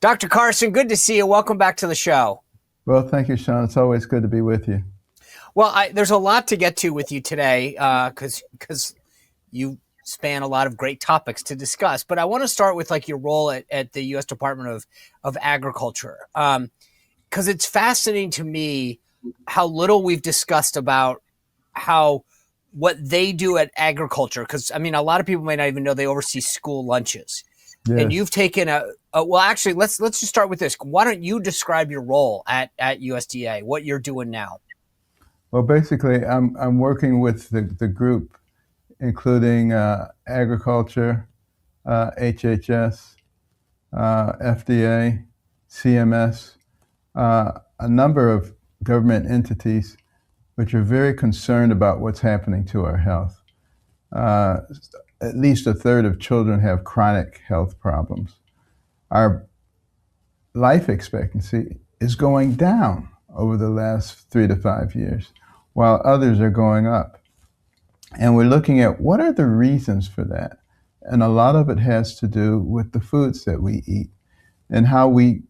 Dr. Carson, good to see you. Welcome back to the show. Well, thank you, Sean. It's always good to be with you. Well, there's a lot to get to with you today because you span a lot of great topics to discuss. But I want to start with like your role at the U.S. Department of Agriculture because it's fascinating to me how little we've discussed about what they do at agriculture. Because, I mean, a lot of people may not even know they oversee school lunches. Yes. And you've taken well, actually, let's just start with this. Why don't you describe your role at USDA, what you're doing now? Well, basically, I'm working with the group, including agriculture, HHS, FDA, CMS, a number of government entities which are very concerned about what's happening to our health. At least a third of children have chronic health problems. Our life expectancy is going down over the last 3 to 5 years, while others are going up. And we're looking at what are the reasons for that. And a lot of it has to do with the foods that we eat and how we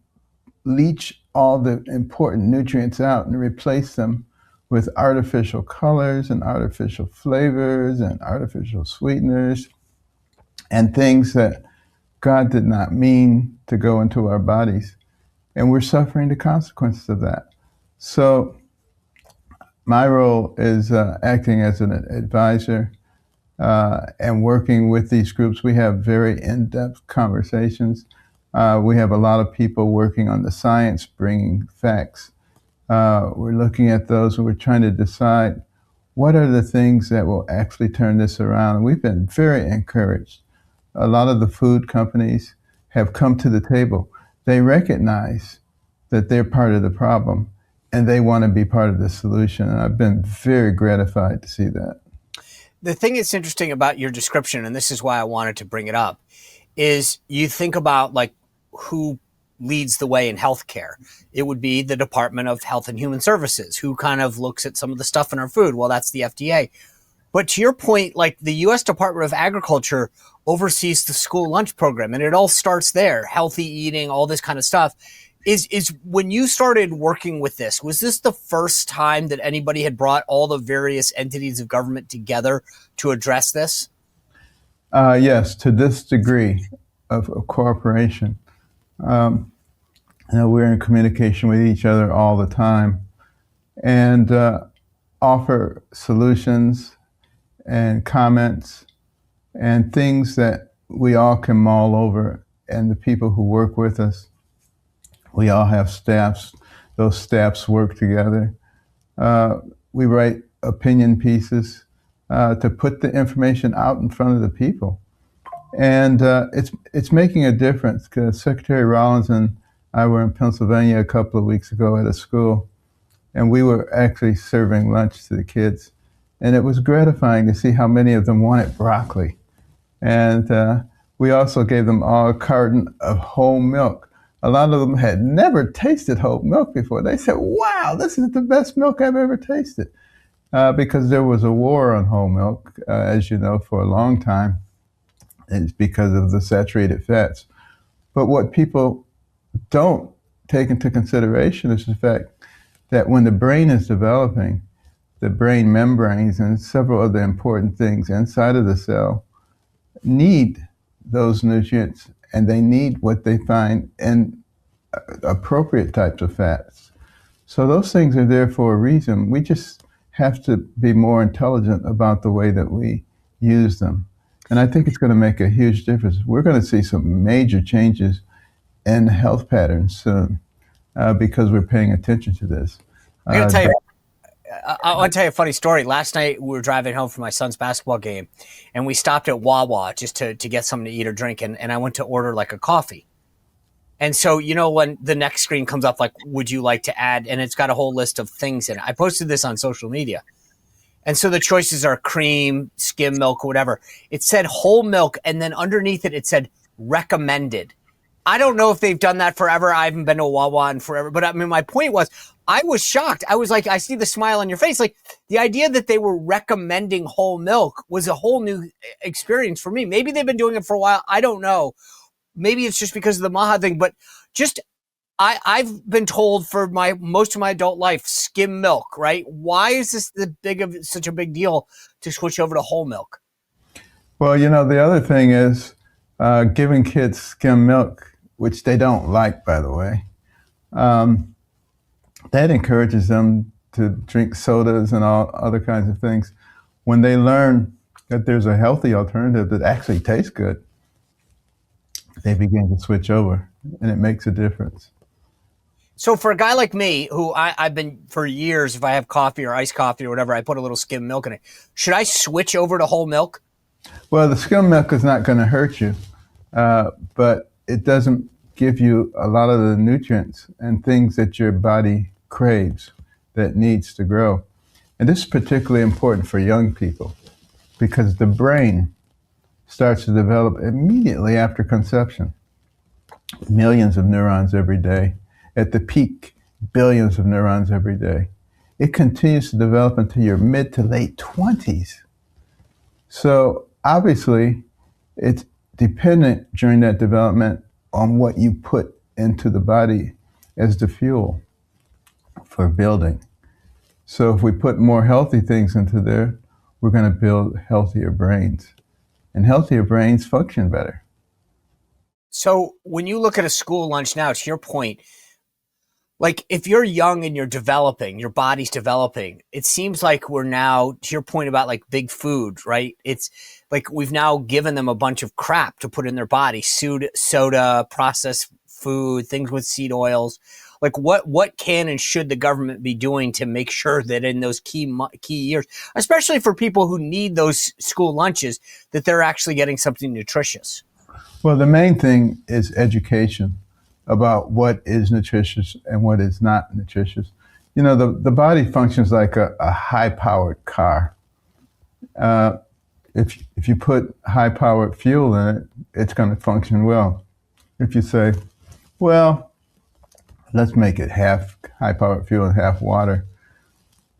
leach all the important nutrients out and replace them with artificial colors and artificial flavors and artificial sweeteners and things that God did not mean to go into our bodies. And we're suffering the consequences of that. So my role is acting as an advisor and working with these groups. We have very in-depth conversations. We have a lot of people working on the science, bringing facts. We're looking at those and we're trying to decide what are the things that will actually turn this around. And we've been very encouraged. A lot of the food companies have come to the table. They recognize that they're part of the problem and they want to be part of the solution. And I've been very gratified to see that. The thing that's interesting about your description, and this is why I wanted to bring it up, is you think about like who leads the way in healthcare. It would be the Department of Health and Human Services, who kind of looks at some of the stuff in our food. Well, that's the FDA. But to your point, like the U.S. Department of Agriculture oversees the school lunch program, and it all starts there, healthy eating, all this kind of stuff. Is when you started working with this, was this the first time that anybody had brought all the various entities of government together to address this? Yes, to this degree of cooperation. We're in communication with each other all the time and offer solutions and comments and things that we all can mull over, and the people who work with us. We all have staffs. Those staffs work together. We write opinion pieces to put the information out in front of the people. And it's making a difference because Secretary Rollins and I were in Pennsylvania a couple of weeks ago at a school, and we were actually serving lunch to the kids. And it was gratifying to see how many of them wanted broccoli. And we also gave them all a carton of whole milk. A lot of them had never tasted whole milk before. They said, wow, this is the best milk I've ever tasted. Because there was a war on whole milk, as you know, for a long time. It's because of the saturated fats. But what people don't take into consideration is the fact that when the brain is developing, the brain membranes and several other important things inside of the cell need those nutrients, and they need what they find in appropriate types of fats. So those things are there for a reason. We just have to be more intelligent about the way that we use them. And I think it's going to make a huge difference. We're going to see some major changes in health patterns soon because we're paying attention to this. I want to tell you a funny story. Last night, we were driving home from my son's basketball game, and we stopped at Wawa just to get something to eat or drink, and I went to order like a coffee. And so, you know, when the next screen comes up, like, would you like to add? And it's got a whole list of things in it. I posted this on social media. And so the choices are cream, skim milk, or whatever. It said whole milk, and then underneath it, it said recommended. I don't know if they've done that forever. I haven't been to Wawa in forever. But I mean, my point was, I was shocked. I was like, I see the smile on your face. Like the idea that they were recommending whole milk was a whole new experience for me. Maybe they've been doing it for a while. I don't know. maybe it's just because of the Maha thing, but just I've been told for most of my adult life, skim milk, right? Why is this such a big deal to switch over to whole milk? Well, the other thing is giving kids skim milk, which they don't like, by the way. That encourages them to drink sodas and all other kinds of things. When they learn that there's a healthy alternative that actually tastes good, they begin to switch over, and it makes a difference. So for a guy like me, who I've been for years, if I have coffee or iced coffee or whatever, I put a little skim milk in it. Should I switch over to whole milk? Well, the skim milk is not going to hurt you, but it doesn't give you a lot of the nutrients and things that your body craves, that needs to grow. And this is particularly important for young people because the brain starts to develop immediately after conception. Millions of neurons every day. At the peak, billions of neurons every day. It continues to develop into your mid to late 20s. So obviously, it's dependent during that development on what you put into the body as the fuel for building. So if we put more healthy things into there, we're going to build healthier brains. And healthier brains function better. So when you look at a school lunch now, to your point, like if you're young and you're developing, your body's developing, it seems like we're now, to your point about like big food, right? It's like we've now given them a bunch of crap to put in their body, soda, processed food, things with seed oils. Like what can and should the government be doing to make sure that in those key years, especially for people who need those school lunches, that they're actually getting something nutritious? Well, the main thing is education about what is nutritious and what is not nutritious. The body functions like a high-powered car. If you put high-powered fuel in it, it's going to function well. If you say, well, let's make it half high-powered fuel and half water,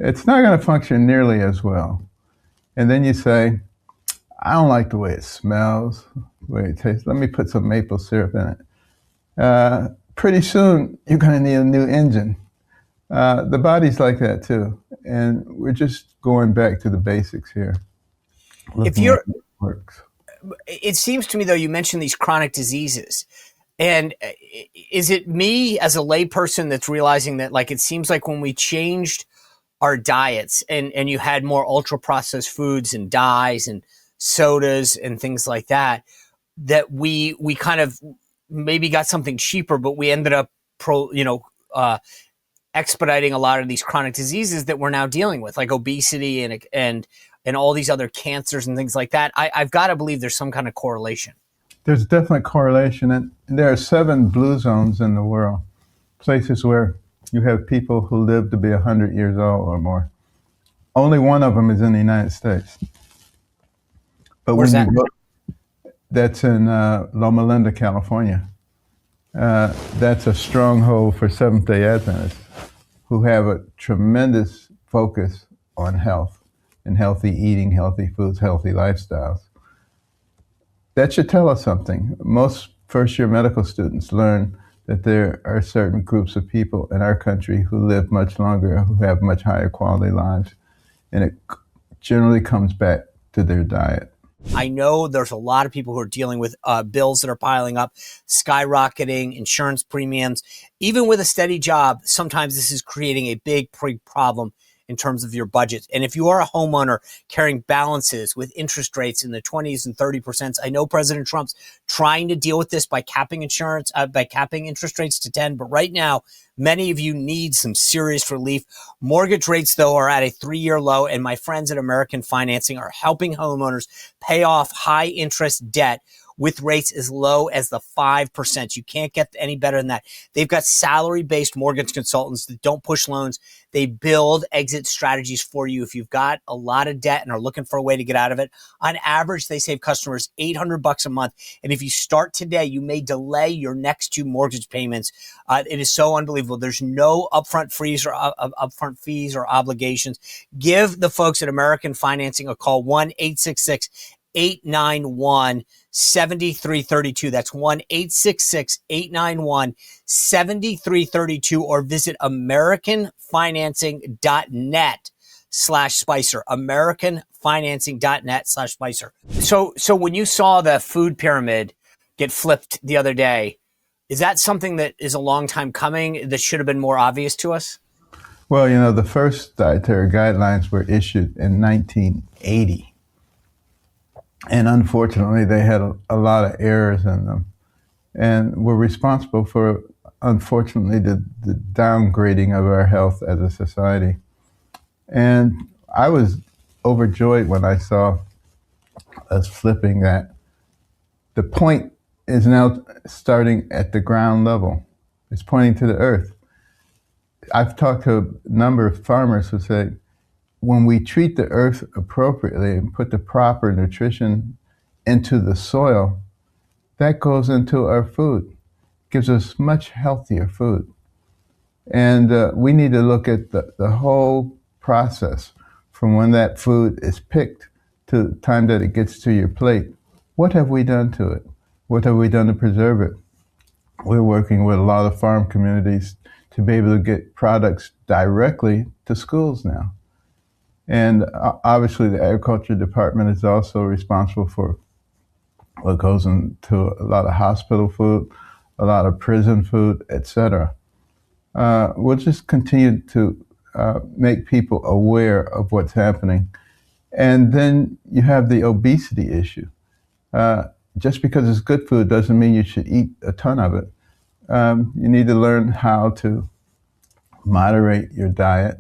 it's not going to function nearly as well. And then you say, I don't like the way it smells, the way it tastes. Let me put some maple syrup in it. Pretty soon you're going to need a new engine. The body's like that too, and we're just going back to the basics here. If you're, works. It seems to me though, you mentioned these chronic diseases, and is it me as a layperson that's realizing that like it seems like when we changed our diets and you had more ultra processed foods and dyes and sodas and things like that, that we kind of maybe got something cheaper, but we ended up expediting a lot of these chronic diseases that we're now dealing with, like obesity and all these other cancers and things like that. I've got to believe there's some kind of correlation. There's a definite correlation, and there are 7 blue zones in the world, places where you have people who live to be 100 years old or more. Only one of them is in the United States. But where's that? That's in Loma Linda, California. That's a stronghold for Seventh-day Adventists who have a tremendous focus on health and healthy eating, healthy foods, healthy lifestyles. That should tell us something. Most first-year medical students learn that there are certain groups of people in our country who live much longer, who have much higher quality lives, and it generally comes back to their diet. I know there's a lot of people who are dealing with bills that are piling up, skyrocketing, insurance premiums. Even with a steady job, sometimes this is creating a big problem in terms of your budget. And if you are a homeowner carrying balances with interest rates in the 20s and 30%, I know President Trump's trying to deal with this by capping interest rates to 10. But right now, many of you need some serious relief. Mortgage rates, though, are at a 3-year low, and my friends at American Financing are helping homeowners pay off high interest debt with rates as low as the 5%. You can't get any better than that. They've got salary-based mortgage consultants that don't push loans. They build exit strategies for you. If you've got a lot of debt and are looking for a way to get out of it, on average, they save customers $800 a month. And if you start today, you may delay your next 2 mortgage payments. It is so unbelievable. There's no upfront fees or obligations. Give the folks at American Financing a call, 1-866 1-891-7332. That's 1-866-891-7332, or visit americanfinancing.net/Spicer. americanfinancing.net/Spicer. So when you saw the food pyramid get flipped the other day, is that something that is a long time coming that should have been more obvious to us? Well, the first dietary guidelines were issued in 1980. And unfortunately, they had a lot of errors in them and were responsible for, unfortunately, the downgrading of our health as a society. And I was overjoyed when I saw us flipping that. The point is now starting at the ground level. It's pointing to the earth. I've talked to a number of farmers who say, when we treat the earth appropriately and put the proper nutrition into the soil, that goes into our food, gives us much healthier food. And we need to look at the whole process from when that food is picked to the time that it gets to your plate. What have we done to it? What have we done to preserve it? We're working with a lot of farm communities to be able to get products directly to schools now. And obviously the agriculture department is also responsible for what goes into a lot of hospital food, a lot of prison food, etc. We'll just continue to make people aware of what's happening. And then you have the obesity issue. Just because it's good food doesn't mean you should eat a ton of it. You need to learn how to moderate your diet.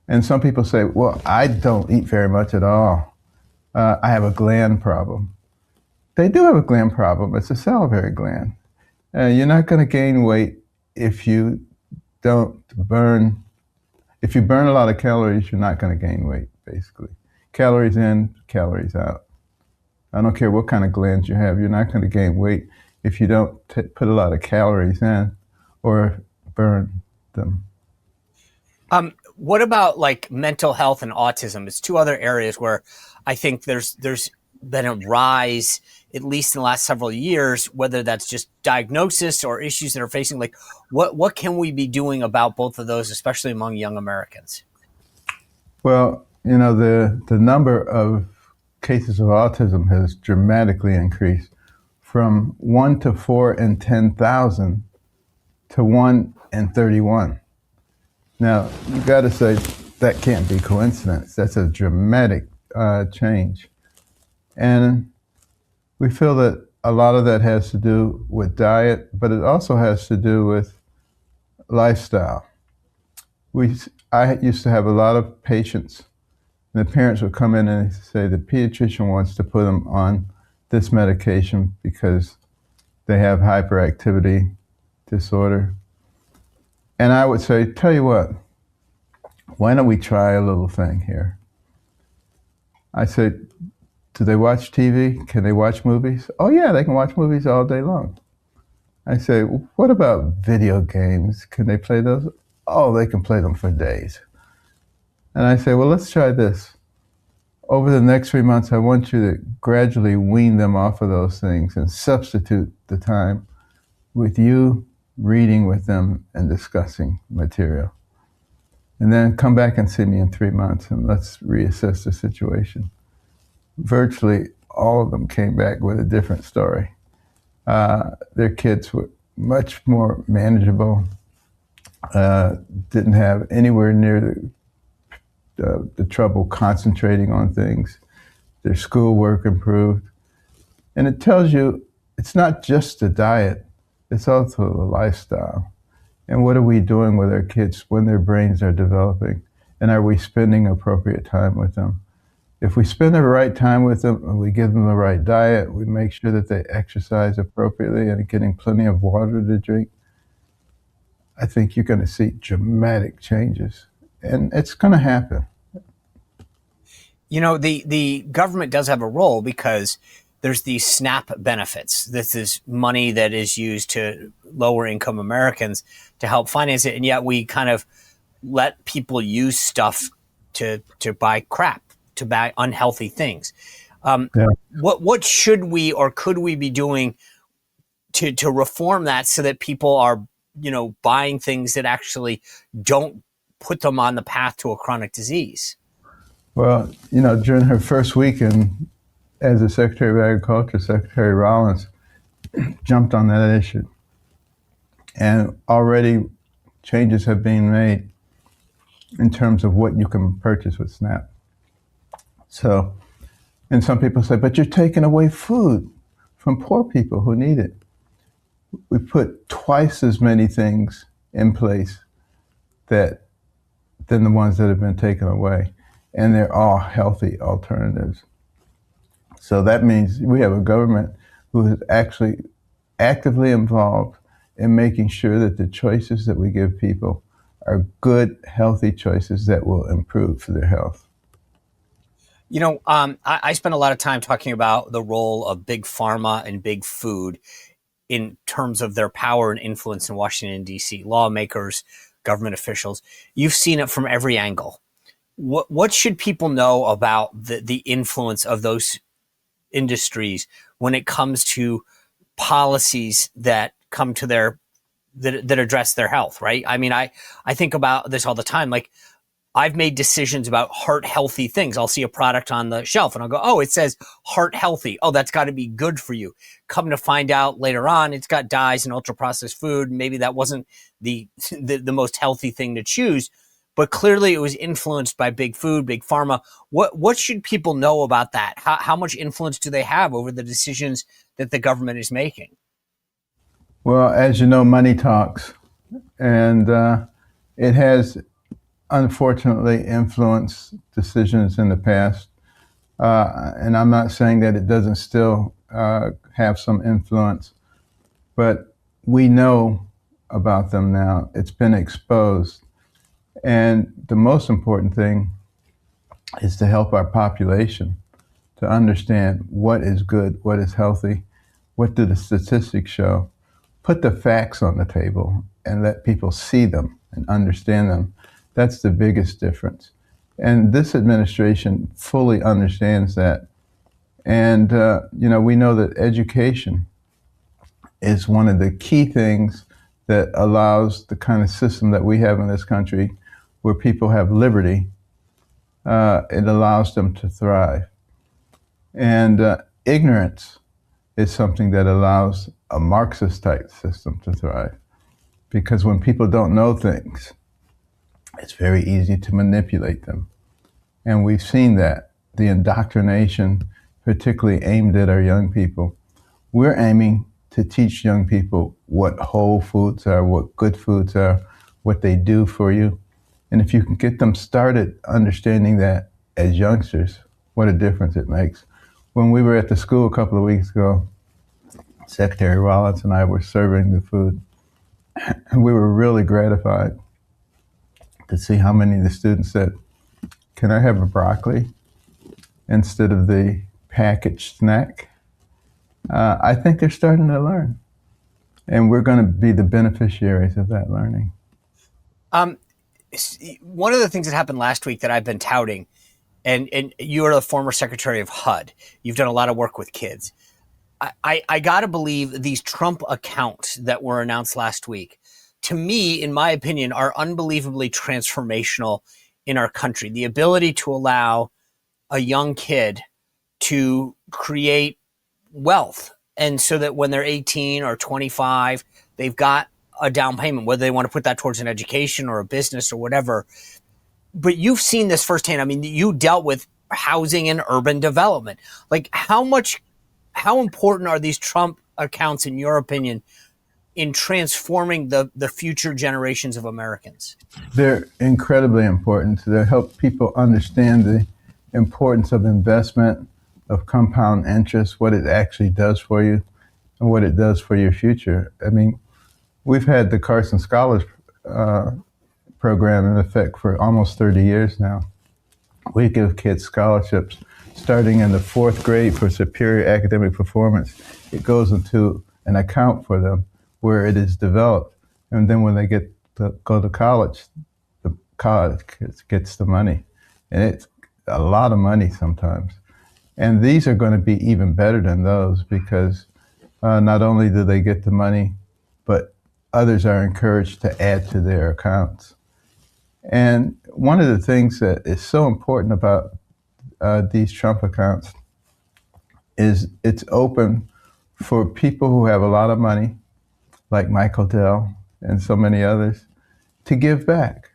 And some people say, well, I don't eat very much at all. I have a gland problem. They do have a gland problem. It's a salivary gland. You're not going to gain weight if you don't burn. If you burn a lot of calories, you're not going to gain weight, basically. Calories in, calories out. I don't care what kind of glands you have. You're not going to gain weight if you don't put a lot of calories in or burn them. What about like mental health and autism? It's two other areas where I think there's been a rise, at least in the last several years, whether that's just diagnosis or issues that are facing. Like, what can we be doing about both of those, especially among young Americans? Well, the number of cases of autism has dramatically increased from 1 to 4 in 10,000 to 1 in 31. Now, you got to say that can't be coincidence. That's a dramatic change. And we feel that a lot of that has to do with diet, but it also has to do with lifestyle. I used to have a lot of patients, and the parents would come in and say the pediatrician wants to put them on this medication because they have hyperactivity disorder. And I would say, tell you what, why don't we try a little thing here? I said, do they watch TV? Can they watch movies? Oh yeah, they can watch movies all day long. I say, what about video games? Can they play those? Oh, they can play them for days. And I say, well, let's try this. Over the next 3 months, I want you to gradually wean them off of those things and substitute the time with you reading with them and discussing material. And then come back and see me in 3 months and let's reassess the situation. Virtually all of them came back with a different story. Their kids were much more manageable, didn't have anywhere near the trouble concentrating on things. Their schoolwork improved. And it tells you it's not just the diet, it's also the lifestyle. And what are we doing with our kids when their brains are developing? And are we spending appropriate time with them? If we spend the right time with them and we give them the right diet, we make sure that they exercise appropriately and are getting plenty of water to drink, I think you're going to see dramatic changes. And it's going to happen. The government does have a role because there's these SNAP benefits. This is money that is used to lower income Americans to help finance it. And yet we kind of let people use stuff to buy crap, to buy unhealthy things. Yeah. What should we or could we be doing to reform that so that people are, buying things that actually don't put them on the path to a chronic disease? Well, during her first weekend as the Secretary of Agriculture, Secretary Rollins jumped on that issue. And already changes have been made in terms of what you can purchase with SNAP. So, and some people say, but you're taking away food from poor people who need it. We put twice as many things in place than the ones that have been taken away. And they're all healthy alternatives. So that means we have a government who is actually actively involved in making sure that the choices that we give people are good, healthy choices that will improve for their health. I spend a lot of time talking about the role of big pharma and big food in terms of their power and influence in Washington, D.C., lawmakers, government officials. You've seen it from every angle. What should people know about the influence of those industries when it comes to policies that come to that address their health, right? I mean, I think about this all the time. Like, I've made decisions about heart healthy things. I'll see a product on the shelf and I'll go, oh, it says heart healthy. Oh, that's got to be good for you. Come to find out later on, it's got dyes and ultra processed food. Maybe that wasn't the most healthy thing to choose, but clearly it was influenced by big food, big pharma. What should people know about that? How much influence do they have over the decisions that the government is making? Well, as you know, money talks, and it has unfortunately influenced decisions in the past. And I'm not saying that it doesn't still have some influence, but we know about them now. It's been exposed. And the most important thing is to help our population to understand what is good, what is healthy, what do the statistics show. Put the facts on the table and let people see them and understand them. That's the biggest difference. And this administration fully understands that. And, we know that education is one of the key things that allows the kind of system that we have in this country where people have liberty. It allows them to thrive. And ignorance is something that allows a Marxist type system to thrive. Because when people don't know things, it's very easy to manipulate them. And we've seen that. The indoctrination, particularly aimed at our young people. We're aiming to teach young people what whole foods are, what good foods are, what they do for you. And if you can get them started understanding that as youngsters, what a difference it makes. When we were at the school a couple of weeks ago, Secretary Rollins and I were serving the food, and we were really gratified to see how many of the students said, can I have a broccoli instead of the packaged snack? I think they're starting to learn, and we're going to be the beneficiaries of that learning. One of the things that happened last week that I've been touting, and you are the former secretary of HUD. You've done a lot of work with kids. I got to believe these Trump accounts that were announced last week, to me, in my opinion, are unbelievably transformational in our country. The ability to allow a young kid to create wealth, and so that when they're 18 or 25, they've got a down payment, whether they want to put that towards an education or a business or whatever. But you've seen this firsthand. I mean, you dealt with housing and urban development. Like, how important are these Trump accounts, in your opinion, in transforming the future generations of Americans? They're incredibly important to help people understand the importance of investment, of compound interest, what it actually does for you, and what it does for your future. I mean, we've had the Carson Scholars program in effect for almost 30 years now. We give kids scholarships starting in the 4th grade for superior academic performance. It goes into an account for them where it is developed. And then when they get to go to college, the college gets the money. And it's a lot of money sometimes. And these are going to be even better than those because not only do they get the money, but others are encouraged to add to their accounts. And one of the things that is so important about these Trump accounts is it's open for people who have a lot of money, like Michael Dell and so many others, to give back.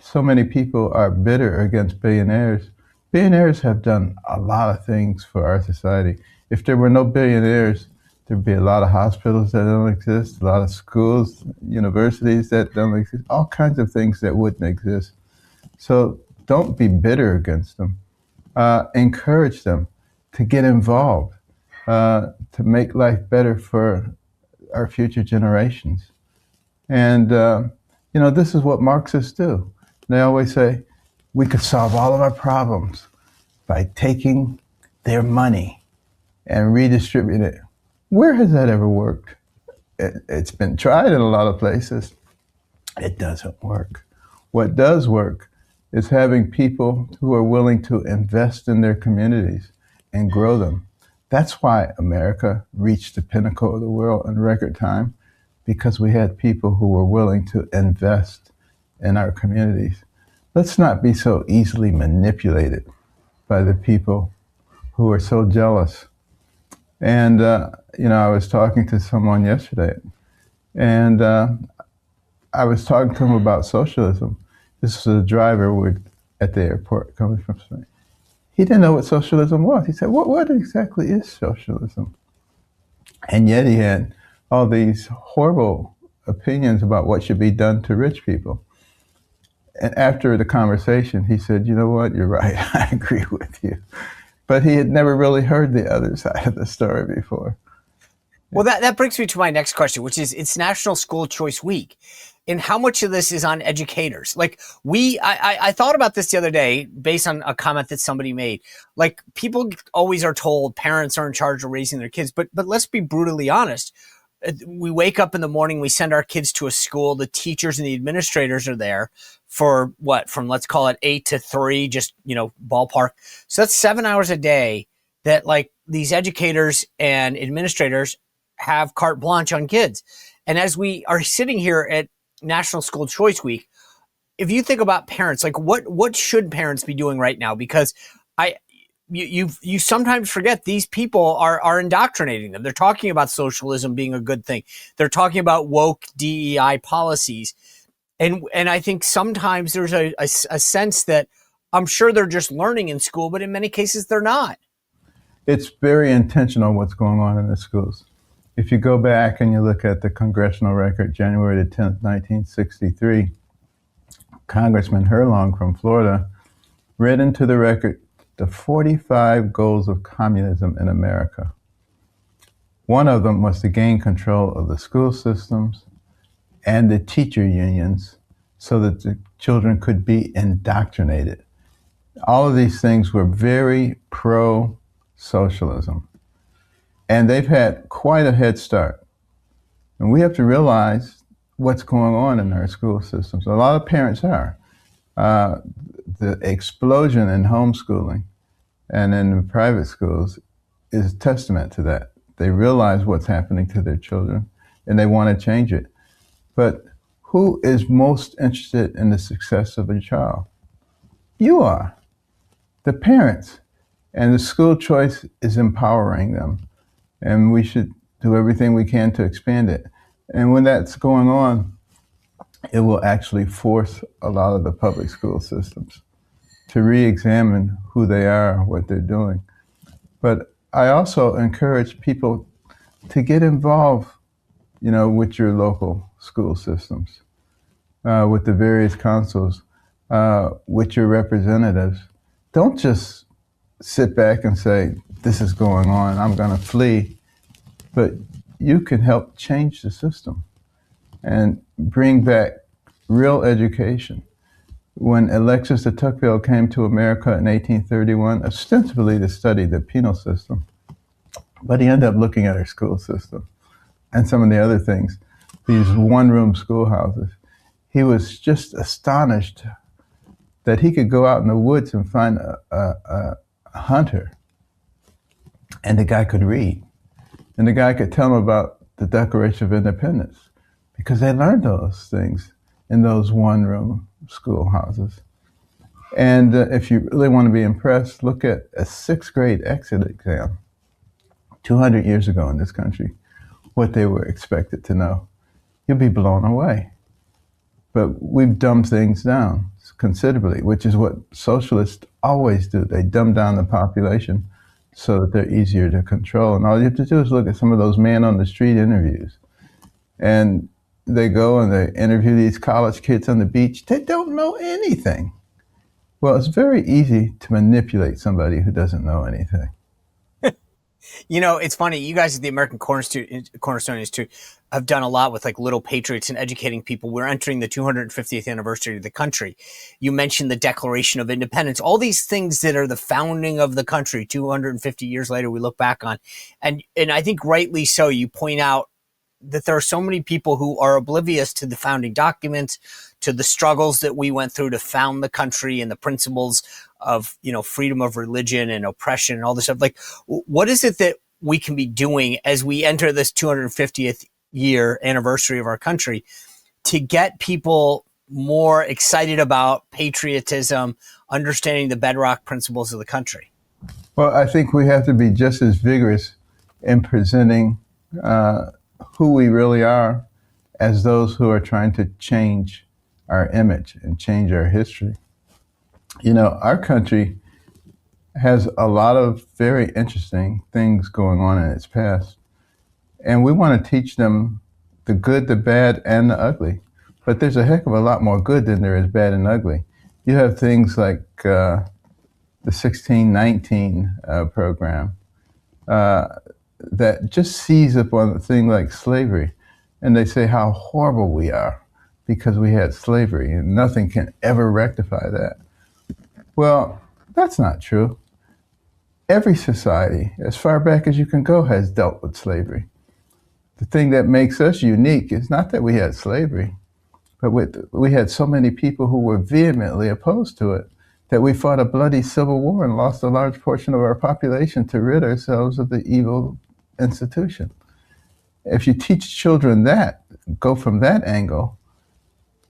So many people are bitter against billionaires. Billionaires have done a lot of things for our society. If there were no billionaires, there'd be a lot of hospitals that don't exist, a lot of schools, universities that don't exist, all kinds of things that wouldn't exist. So don't be bitter against them. Encourage them to get involved, to make life better for our future generations. And, this is what Marxists do. They always say, we could solve all of our problems by taking their money and redistributing it. Where has that ever worked? It's been tried in a lot of places. It doesn't work. What does work is having people who are willing to invest in their communities and grow them. That's why America reached the pinnacle of the world in record time, because we had people who were willing to invest in our communities. Let's not be so easily manipulated by the people who are so jealous. And, I was talking to someone yesterday, and I was talking to him about socialism. This was a driver at the airport coming from Spain. He didn't know what socialism was. He said, what exactly is socialism? And yet he had all these horrible opinions about what should be done to rich people. And after the conversation, he said, you know what, you're right, I agree with you. But he had never really heard the other side of the story before. Well, that brings me to my next question, which is it's National School Choice Week. And how much of this is on educators? Like I thought about this the other day based on a comment that somebody made. Like people always are told parents are in charge of raising their kids, but let's be brutally honest. We wake up in the morning, we send our kids to a school, the teachers and the administrators are there for from let's call it 8 to 3, just, ballpark. So that's 7 hours a day that like these educators and administrators have carte blanche on kids. And as we are sitting here at National School Choice Week, if you think about parents, like what should parents be doing right now? Because you sometimes forget these people are indoctrinating them. They're talking about socialism being a good thing. They're talking about woke DEI policies. And I think sometimes there's a sense that I'm sure they're just learning in school, but in many cases they're not. It's very intentional what's going on in the schools. If you go back and you look at the congressional record, January the 10th, 1963, Congressman Herlong from Florida read into the record the 45 goals of communism in America. One of them was to gain control of the school systems and the teacher unions so that the children could be indoctrinated. All of these things were very pro-socialism. And they've had quite a head start. And we have to realize what's going on in our school systems. A lot of parents are. The explosion in homeschooling and in private schools is a testament to that. They realize what's happening to their children and they want to change it. But who is most interested in the success of a child? You are, the parents. And the school choice is empowering them. And we should do everything we can to expand it. And when that's going on, it will actually force a lot of the public school systems to re-examine who they are, what they're doing. But I also encourage people to get involved, with your local school systems, with the various councils, with your representatives. Don't just sit back and say, this is going on, I'm going to flee. But you can help change the system and bring back real education. When Alexis de Tocqueville came to America in 1831, ostensibly to study the penal system, but he ended up looking at our school system and some of the other things, these one-room schoolhouses. He was just astonished that he could go out in the woods and find a hunter And the guy could read. And the guy could tell them about the Declaration of Independence because they learned those things in those one-room schoolhouses. And if you really want to be impressed, look at a sixth grade exit exam 200 years ago in this country, what they were expected to know. You'll be blown away. But we've dumbed things down considerably, which is what socialists always do. They dumb down the population so that they're easier to control. And all you have to do is look at some of those man on the street interviews. And they go and they interview these college kids on the beach. They don't know anything. Well, it's very easy to manipulate somebody who doesn't know anything. You know, it's funny. You guys at the American Cornerstone Institute have done a lot with like Little Patriots and educating people. We're entering the 250th anniversary of the country. You mentioned the Declaration of Independence, all these things that are the founding of the country 250 years later, we look back on. And I think rightly so, you point out that there are so many people who are oblivious to the founding documents, to the struggles that we went through to found the country and the principles of, you know, freedom of religion and oppression and all this stuff. Like, what is it that we can be doing as we enter this 250th year anniversary of our country to get people more excited about patriotism, understanding the bedrock principles of the country? Well, I think we have to be just as vigorous in presenting who we really are as those who are trying to change our image and change our history. You know, our country has a lot of very interesting things going on in its past, and we want to teach them the good, the bad, and the ugly. But there's a heck of a lot more good than there is bad and ugly. You have things like the 1619 program that just seize upon a thing like slavery, and they say how horrible we are because we had slavery, and nothing can ever rectify that. Well, that's not true. Every society, as far back as you can go, has dealt with slavery. The thing that makes us unique is not that we had slavery, but we had so many people who were vehemently opposed to it that we fought a bloody civil war and lost a large portion of our population to rid ourselves of the evil institution. If you teach children that, go from that angle,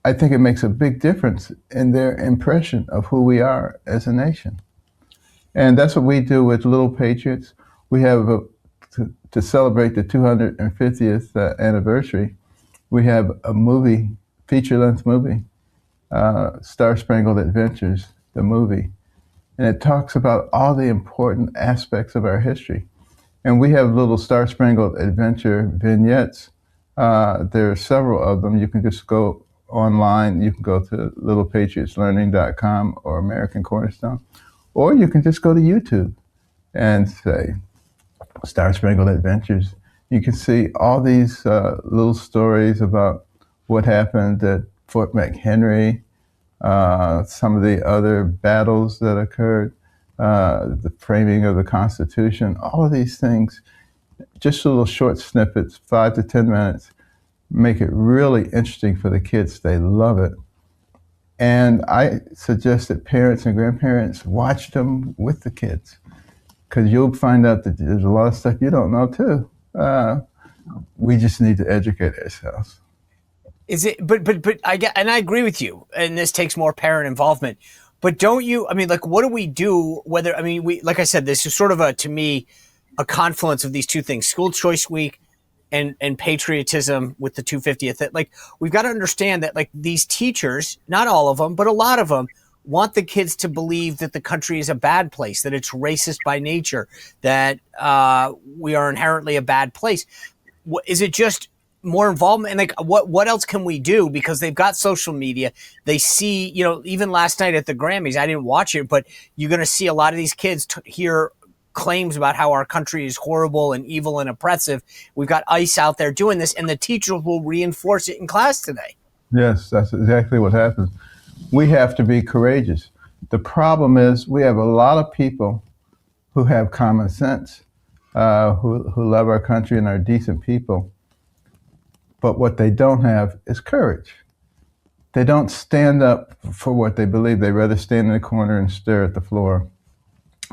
I think it makes a big difference in their impression of who we are as a nation. And that's what we do with Little Patriots. We have, to celebrate the 250th anniversary, we have a movie, feature-length movie, Star Spangled Adventures, the movie. And it talks about all the important aspects of our history. And we have little Star Spangled Adventure vignettes. There are several of them. You can just go online. You can go to littlepatriotslearning.com or American Cornerstone. Or you can just go to YouTube and say, Star Spangled Adventures. You can see all these little stories about what happened at Fort McHenry, some of the other battles that occurred, the framing of the Constitution, all of these things, just little short snippets, 5 to 10 minutes, make it really interesting for the kids. They love it. And I suggest that parents and grandparents watch them with the kids, because you'll find out that there's a lot of stuff you don't know too. We just need to educate ourselves. Is it? But I get, and I agree with you. And this takes more parent involvement. But don't you? I mean, like, what do we do? Whether I mean, we like I said, this is sort of to me a confluence of these two things: School Choice Week and patriotism with the 250th. That, like, we've got to understand that, like, these teachers, not all of them, but a lot of them, want the kids to believe that the country is a bad place, that it's racist by nature, that we are inherently a bad place. Is it just more involvement? And, like, what else can we do? Because they've got social media. They see, you know, even last night at the Grammys, I didn't watch it, but you're going to see a lot of these kids hear claims about how our country is horrible and evil and oppressive. We've got ICE out there doing this, and the teachers will reinforce it in class today. Yes, that's exactly what happens. We have to be courageous. The problem is we have a lot of people who have common sense, who love our country and are decent people. But what they don't have is courage. They don't stand up for what they believe. They rather stand in the corner and stare at the floor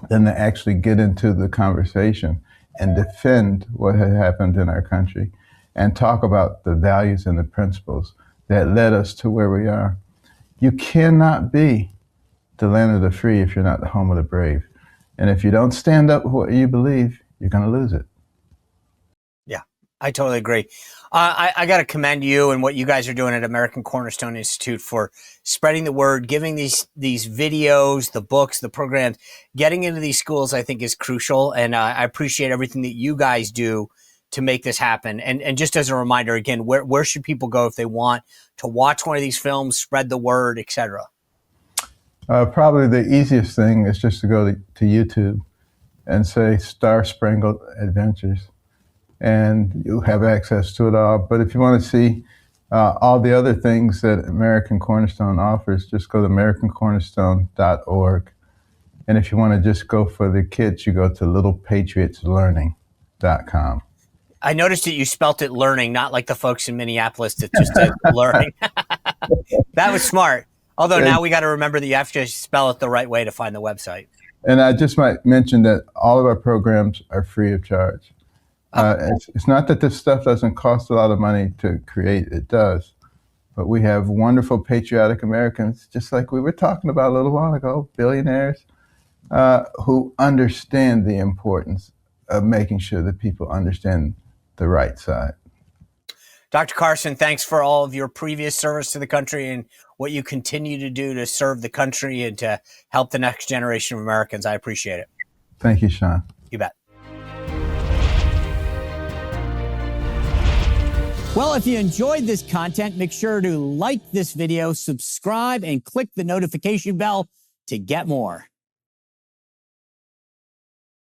than to actually get into the conversation and defend what had happened in our country and talk about the values and the principles that led us to where we are. You cannot be the land of the free if you're not the home of the brave. And if you don't stand up for what you believe, you're going to lose it. Yeah, I totally agree. I got to commend you and what you guys are doing at American Cornerstone Institute for spreading the word, giving these videos, the books, the programs, getting into these schools. I think is crucial, and I appreciate everything that you guys do to make this happen. And just as a reminder, again, where should people go if they want to watch one of these films, spread the word, etc.? Probably the easiest thing is just to go to YouTube and say Star Spangled Adventures, and you have access to it all. But if you want to see all the other things that American Cornerstone offers, just go to americancornerstone.org. And if you want to just go for the kids, you go to littlepatriotslearning.com. I noticed that you spelt it learning, not like the folks in Minneapolis that just said learning. That was smart. Although now we got to remember that you have to spell it the right way to find the website. And I just might mention that all of our programs are free of charge. It's not that this stuff doesn't cost a lot of money to create, it does. But we have wonderful patriotic Americans, just like we were talking about a little while ago, billionaires, who understand the importance of making sure that people understand the right side. Dr. Carson, thanks for all of your previous service to the country and what you continue to do to serve the country and to help the next generation of Americans. I appreciate it. Thank you, Sean. You bet. Well, if you enjoyed this content, make sure to like this video, subscribe, and click the notification bell to get more.